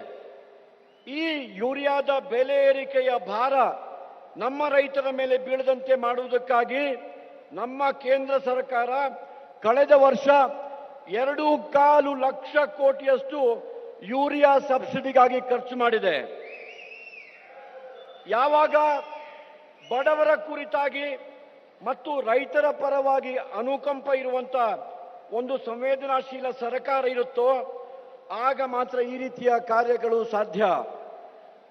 ಈ ಯೂರಿಯಾದ ಬೆಲೆ ಏರಿಕೆಯ ಭಾರ ನಮ್ಮ ರೈತರ ಮೇಲೆ ಬೀಳದಂತೆ ಮಾಡುವುದಕ್ಕಾಗಿ ನಮ್ಮ ಕೇಂದ್ರ ಸರ್ಕಾರ ಕಳೆದ ವರ್ಷ 2.25 ಲಕ್ಷ ಕೋಟಿಯಷ್ಟು ಯೂರಿಯಾ ಸಬ್ಸಿಡಿಗಾಗಿ ಖರ್ಚು ಮಾಡಿದೆ. ಯಾವಾಗ ಬಡವರ ಕುರಿತಾಗಿ ಮತ್ತು ರೈತರ ಪರವಾಗಿ ಅನುಕಂಪ ಇರುವಂತ ಒಂದು ಸಂವೇದನಾಶೀಲ ಸರ್ಕಾರ ಇರುತ್ತೋ ಆಗ ಮಾತ್ರ ಈ ರೀತಿಯ ಕಾರ್ಯಗಳು ಸಾಧ್ಯ.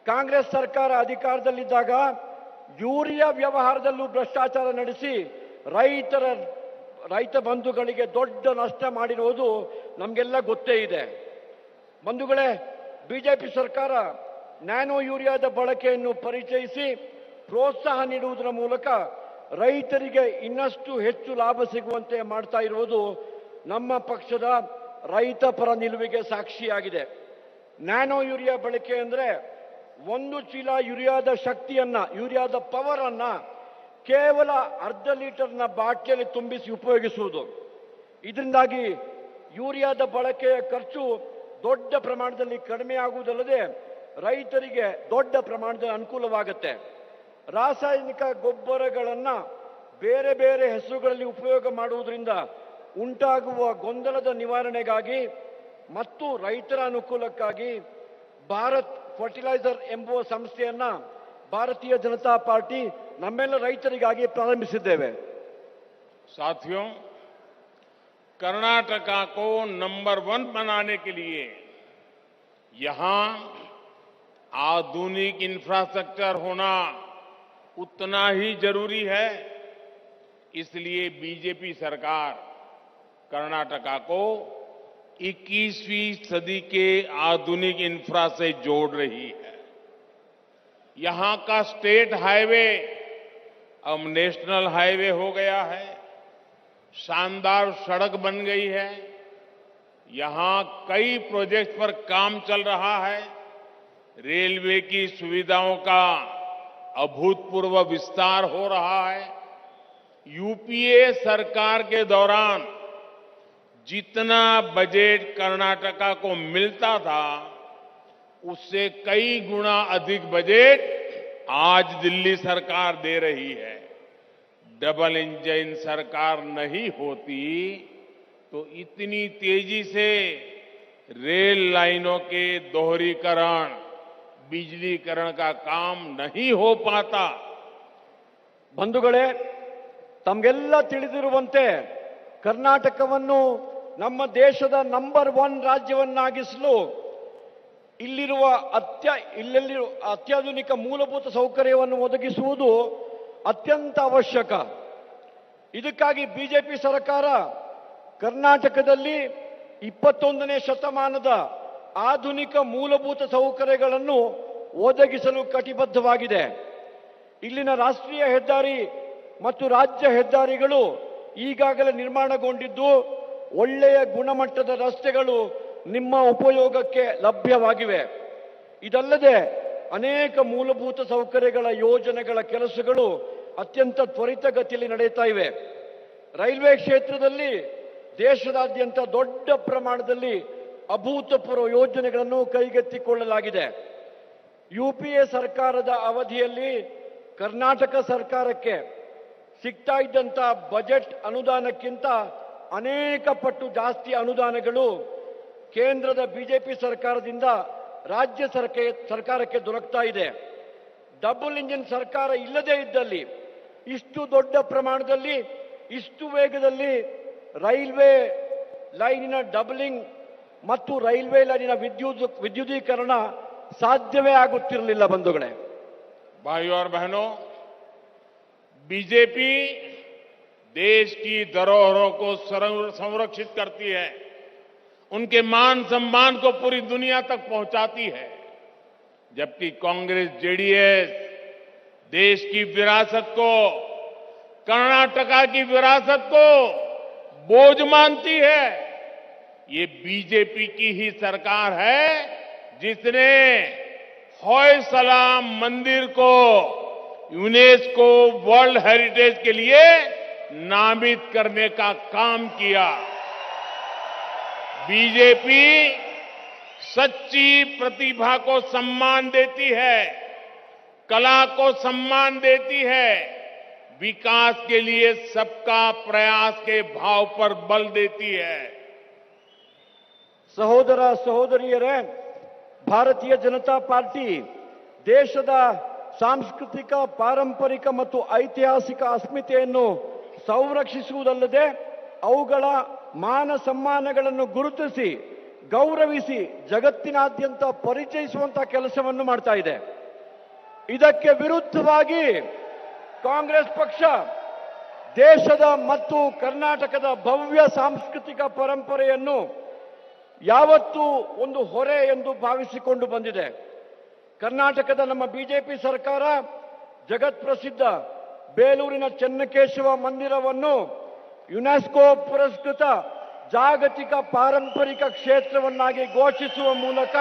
ಕಾಂಗ್ರೆಸ್ ಸರ್ಕಾರ ಅಧಿಕಾರದಲ್ಲಿದ್ದಾಗ ಯೂರಿಯಾ ವ್ಯವಹಾರದಲ್ಲೂ ಭ್ರಷ್ಟಾಚಾರ ನಡೆಸಿ ರೈತ ಬಂಧುಗಳಿಗೆ ದೊಡ್ಡ ನಷ್ಟ ಮಾಡಿರುವುದು ನಮಗೆಲ್ಲ ಗೊತ್ತೇ ಇದೆ. ಬಂಧುಗಳೇ, ಬಿಜೆಪಿ ಸರ್ಕಾರ ನ್ಯಾನೋ ಯೂರಿಯಾದ ಬಳಕೆಯನ್ನು ಪರಿಚಯಿಸಿ ಪ್ರೋತ್ಸಾಹ ನೀಡುವುದರ ಮೂಲಕ ರೈತರಿಗೆ ಇನ್ನಷ್ಟು ಹೆಚ್ಚು ಲಾಭ ಸಿಗುವಂತೆ ಮಾಡ್ತಾ ಇರುವುದು ನಮ್ಮ ಪಕ್ಷದ ರೈತ ಪರ ನಿಲುವಿಗೆ ಸಾಕ್ಷಿಯಾಗಿದೆ. ನ್ಯಾನೋ ಯೂರಿಯಾ ಬಳಕೆ ಅಂದರೆ 1 ಚೀಲ ಯೂರಿಯಾದ ಶಕ್ತಿಯನ್ನ, ಯೂರಿಯಾದ ಪವರ್ ಅನ್ನ ಕೇವಲ ಅರ್ಧ ಲೀಟರ್ನ ಬಾಟ್ಲಿಯಲ್ಲಿ ತುಂಬಿಸಿ ಉಪಯೋಗಿಸುವುದು. ಇದರಿಂದಾಗಿ ಯೂರಿಯಾದ ಬಳಕೆಯ ಖರ್ಚು ದೊಡ್ಡ ಪ್ರಮಾಣದಲ್ಲಿ ಕಡಿಮೆಯಾಗುವುದಲ್ಲದೆ ರೈತರಿಗೆ ದೊಡ್ಡ ಪ್ರಮಾಣದ ಅನುಕೂಲವಾಗುತ್ತೆ. ರಾಸಾಯನಿಕ ಗೊಬ್ಬರಗಳನ್ನು ಬೇರೆ ಬೇರೆ ಹೆಸರುಗಳಲ್ಲಿ ಉಪಯೋಗ ಮಾಡುವುದರಿಂದ ಉಂಟಾಗುವ ಗೊಂದಲದ ನಿವಾರಣೆಗಾಗಿ ಮತ್ತು ರೈತರ ಅನುಕೂಲಕ್ಕಾಗಿ ಭಾರತ್ ಫರ್ಟಿಲೈಸರ್ ಎಂಬುವ ಸಂಸ್ಥೆಯನ್ನ ಭಾರತೀಯ ಜನತಾ ಪಾರ್ಟಿ ನಮ್ಮೆಲ್ಲ ರೈತರಿಗಾಗಿ ಪ್ರಾರಂಭಿಸಿದ್ದೇವೆ. साथियों, कर्नाटका को नंबर 1 बनाने के लिए यहां आधुनिक इंफ्रास्ट्रक्चर होना उतना ही जरूरी है. इसलिए बीजेपी सरकार कर्नाटका को 21वीं सदी के आधुनिक इंफ्रा से जोड़ रही है. यहां का स्टेट हाईवे अब नेशनल हाईवे हो गया है. शानदार सड़क बन गई है. यहां कई प्रोजेक्ट पर काम चल रहा है. रेलवे की सुविधाओं का अभूतपूर्व विस्तार हो रहा है. यूपीए सरकार के दौरान जितना बजट कर्नाटका को मिलता था उससे कई गुना अधिक बजट आज दिल्ली सरकार दे रही है. डबल इंजन सरकार नहीं होती तो इतनी तेजी से रेल लाइनों के दोहरीकरण, बिजलीकरण का काम नहीं हो पाता. ಬಂಧುಗಳೇ, ತಮಗೆಲ್ಲ ತಿಳಿದಿರುವಂತೆ ಕರ್ನಾಟಕವನ್ನು ನಮ್ಮ ದೇಶದ ನಂಬರ್ 1 ರಾಜ್ಯವನ್ನಾಗಿಸಲು ಇಲ್ಲಿರುವ ಅತ್ಯಾಧುನಿಕ ಮೂಲಭೂತ ಸೌಕರ್ಯವನ್ನು ಒದಗಿಸುವುದು ಅತ್ಯಂತ ಅವಶ್ಯಕ. ಇದಕ್ಕಾಗಿ ಬಿಜೆಪಿ ಸರ್ಕಾರ ಕರ್ನಾಟಕದಲ್ಲಿ 21ನೇ ಶತಮಾನದ ಆಧುನಿಕ ಮೂಲಭೂತ ಸೌಕರ್ಯಗಳನ್ನು ಒದಗಿಸಲು ಕಟಿಬದ್ಧವಾಗಿದೆ. ಇಲ್ಲಿನ ರಾಷ್ಟ್ರೀಯ ಹೆದ್ದಾರಿ ಮತ್ತು ರಾಜ್ಯ ಹೆದ್ದಾರಿಗಳು ಈಗಾಗಲೇ ನಿರ್ಮಾಣಗೊಂಡಿದ್ದು ಒಳ್ಳೆಯ ಗುಣಮಟ್ಟದ ರಸ್ತೆಗಳು ನಿಮ್ಮ ಉಪಯೋಗಕ್ಕೆ ಲಭ್ಯವಾಗಿವೆ. ಇದಲ್ಲದೆ ಅನೇಕ ಮೂಲಭೂತ ಸೌಕರ್ಯಗಳ ಯೋಜನೆಗಳ ಕೆಲಸಗಳು ಅತ್ಯಂತ ತ್ವರಿತಗತಿಯಲ್ಲಿ ನಡೆಯುತ್ತಾ ಇವೆ. ರೈಲ್ವೆ ಕ್ಷೇತ್ರದಲ್ಲಿ ದೇಶದಾದ್ಯಂತ ದೊಡ್ಡ ಪ್ರಮಾಣದಲ್ಲಿ ಅಭೂತಪೂರ್ವ ಯೋಜನೆಗಳನ್ನು ಕೈಗೆತ್ತಿಕೊಳ್ಳಲಾಗಿದೆ. ಯುಪಿಎ ಸರ್ಕಾರದ ಅವಧಿಯಲ್ಲಿ ಕರ್ನಾಟಕ ಸರ್ಕಾರಕ್ಕೆ ಸಿಗ್ತಾ ಇದ್ದಂಥ ಬಜೆಟ್ ಅನುದಾನಕ್ಕಿಂತ ಅನೇಕ ಪಟ್ಟು ಜಾಸ್ತಿ ಅನುದಾನಗಳು ಕೇಂದ್ರದ ಬಿಜೆಪಿ ಸರ್ಕಾರದಿಂದ ರಾಜ್ಯ ಸರ್ಕಾರಕ್ಕೆ ದೊರಕ್ತಾ ಇದೆ. ಡಬಲ್ ಇಂಜಿನ್ ಸರ್ಕಾರ ಇಲ್ಲದೇ ಇದ್ದಲ್ಲಿ ಇಷ್ಟು ದೊಡ್ಡ ಪ್ರಮಾಣದಲ್ಲಿ ಇಷ್ಟು ವೇಗದಲ್ಲಿ ರೈಲ್ವೆ ಲೈನಿನ ಡಬಲಿಂಗ್ ಮತ್ತು ರೈಲ್ವೆ ಲೈನಿನ ವಿದ್ಯುದೀಕರಣ ಸಾಧ್ಯವೇ ಆಗುತ್ತಿರಲಿಲ್ಲ. ಬಂಧುಗಳೇ, भाइयों और बहनों, बीजेपी देश की धरोहरों को संरक्षित करती है, उनके मान सम्मान को पूरी दुनिया तक पहुंचाती है, जबकि कांग्रेस जेडीएस देश की विरासत को, कर्नाटका की विरासत को बोझ मानती है. ये बीजेपी की ही सरकार है जिसने होयसला मंदिर को यूनेस्को वर्ल्ड हेरिटेज के लिए नामित करने का काम किया. बीजेपी सच्ची प्रतिभा को सम्मान देती है, कला को सम्मान देती है, विकास के लिए सबका प्रयास के भाव पर बल देती है. ಸಹೋದರ ಸಹೋದರಿಯರೇ, ಭಾರತೀಯ ಜನತಾ ಪಾರ್ಟಿ ದೇಶದ ಸಾಂಸ್ಕೃತಿಕ, ಪಾರಂಪರಿಕ ಮತ್ತು ಐತಿಹಾಸಿಕ ಅಸ್ಮಿತೆಯನ್ನು ಸಂರಕ್ಷಿಸುವುದಲ್ಲದೆ ಅವುಗಳ ಮಾನ ಸಮ್ಮಾನಗಳನ್ನು ಗುರುತಿಸಿ ಗೌರವಿಸಿ ಜಗತ್ತಿನಾದ್ಯಂತ ಪರಿಚಯಿಸುವಂತಹ ಕೆಲಸವನ್ನು ಮಾಡ್ತಾ ಇದೆ. ಇದಕ್ಕೆ ವಿರುದ್ಧವಾಗಿ ಕಾಂಗ್ರೆಸ್ ಪಕ್ಷ ದೇಶದ ಮತ್ತು ಕರ್ನಾಟಕದ ಭವ್ಯ ಸಾಂಸ್ಕೃತಿಕ ಪರಂಪರೆಯನ್ನು ಯಾವತ್ತೂ ಒಂದು ಹೊರೆ ಎಂದು ಭಾವಿಸಿಕೊಂಡು ಬಂದಿದೆ. ಕರ್ನಾಟಕದ ನಮ್ಮ ಬಿಜೆಪಿ ಸರ್ಕಾರ ಜಗತ್ಪ್ರಸಿದ್ಧ ಬೇಲೂರಿನ ಚೆನ್ನಕೇಶವ ಮಂದಿರವನ್ನು ಯುನೆಸ್ಕೋ ಪುರಸ್ಕೃತ ಜಾಗತಿಕ ಪಾರಂಪರಿಕ ಕ್ಷೇತ್ರವನ್ನಾಗಿ ಘೋಷಿಸುವ ಮೂಲಕ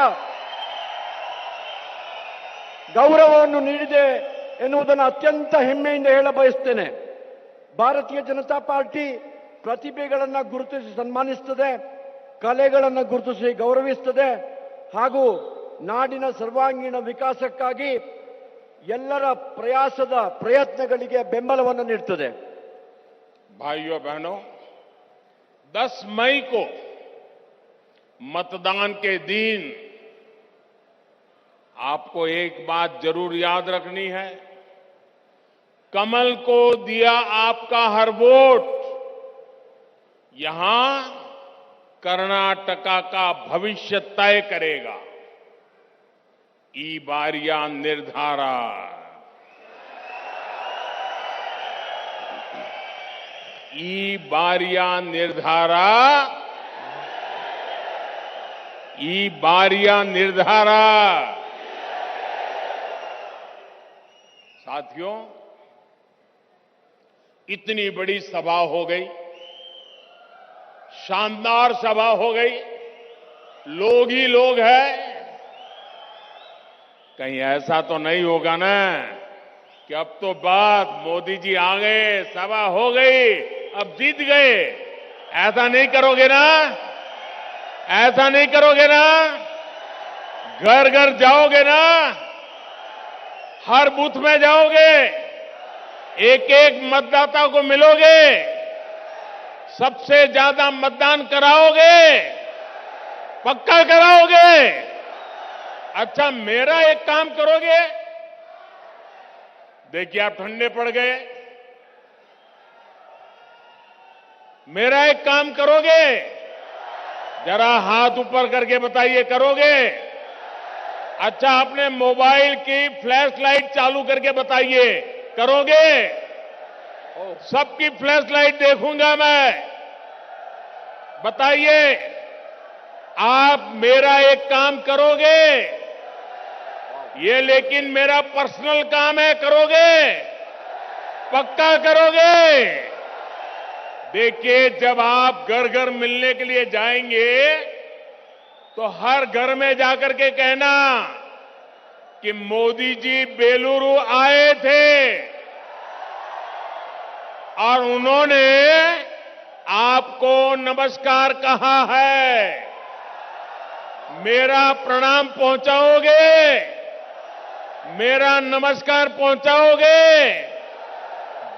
ಗೌರವವನ್ನು ನೀಡಿದೆ ಎನ್ನುವುದನ್ನು ಅತ್ಯಂತ ಹೆಮ್ಮೆಯಿಂದ ಹೇಳ ಬಯಸ್ತೇನೆ. ಭಾರತೀಯ ಜನತಾ ಪಾರ್ಟಿ ಪ್ರತಿಭೆಗಳನ್ನು ಗುರುತಿಸಿ ಸನ್ಮಾನಿಸುತ್ತದೆ, ಕಲೆಗಳನ್ನು ಗುರುತಿಸಿ ಗೌರವಿಸುತ್ತದೆ ಹಾಗೂ ನಾಡಿನ ಸರ್ವಾಂಗೀಣ ವಿಕಾಸಕ್ಕಾಗಿ ಎಲ್ಲರ ಪ್ರಯತ್ನಗಳಿಗೆ ಬೆಂಬಲವನ್ನು ನೀಡುತ್ತದೆ. भाइयों बहनों, 10 मई को मतदान के दिन आपको एक बात जरूर याद रखनी है, कमल को दिया आपका हर वोट यहां कर्नाटका का भविष्य तय करेगा. ई बारिया निर्धारा, ई बारिया निर्धारा, ई बारिया निर्धारा. साथियों, इतनी बड़ी सभा हो गई, शानदार सभा हो गई, लोग ही लोग हैं. कहीं ऐसा तो नहीं होगा ना कि अब तो बात मोदी जी आ गए, सभा हो गई, अब जीत गए. ऐसा नहीं करोगे ना? ऐसा नहीं करोगे ना? घर घर जाओगे ना? हर बूथ में जाओगे, एक एक मतदाता को मिलोगे, सबसे ज्यादा मतदान कराओगे, पक्का कराओगे. अच्छा, मेरा एक काम करोगे? देखिए, आप ठंडे पड़ गए. मेरा एक काम करोगे? जरा हाथ ऊपर करके बताइए, करोगे? अच्छा, अपने मोबाइल की फ्लैश लाइट चालू करके बताइए, करोगे? सबकी फ्लैश लाइट देखूंगा मैं. बताइए, आप मेरा एक काम करोगे, ये लेकिन मेरा पर्सनल काम है, करोगे, पक्का करोगे। देखिए, जब आप घर घर मिलने के लिए जाएंगे तो हर घर में जाकर के कहना कि मोदी जी बेलूरू आए थे और उन्होंने आपको नमस्कार कहा है, मेरा प्रणाम पहुंचाओगे, मेरा नमस्कार पहुंचाओगे,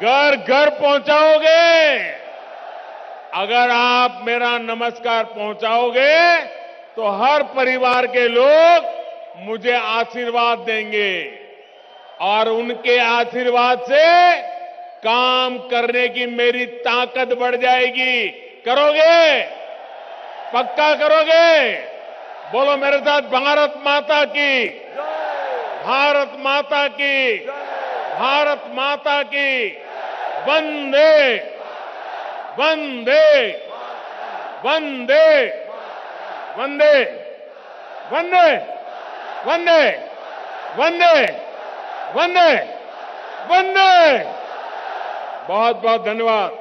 घर घर पहुंचाओगे। अगर आप मेरा नमस्कार पहुंचाओगे तो हर परिवार के लोग मुझे आशीर्वाद देंगे और उनके आशीर्वाद से काम करने की मेरी ताकत बढ़ जाएगी। करोगे, पक्का करोगे? बोलो मेरे साथ, भारत माता की, भारत माता की, भारत माता की, वंदे वंदे वंदे वंदे वंदे वंदे वंदे वंदे वंदे। बहुत बहुत धन्यवाद।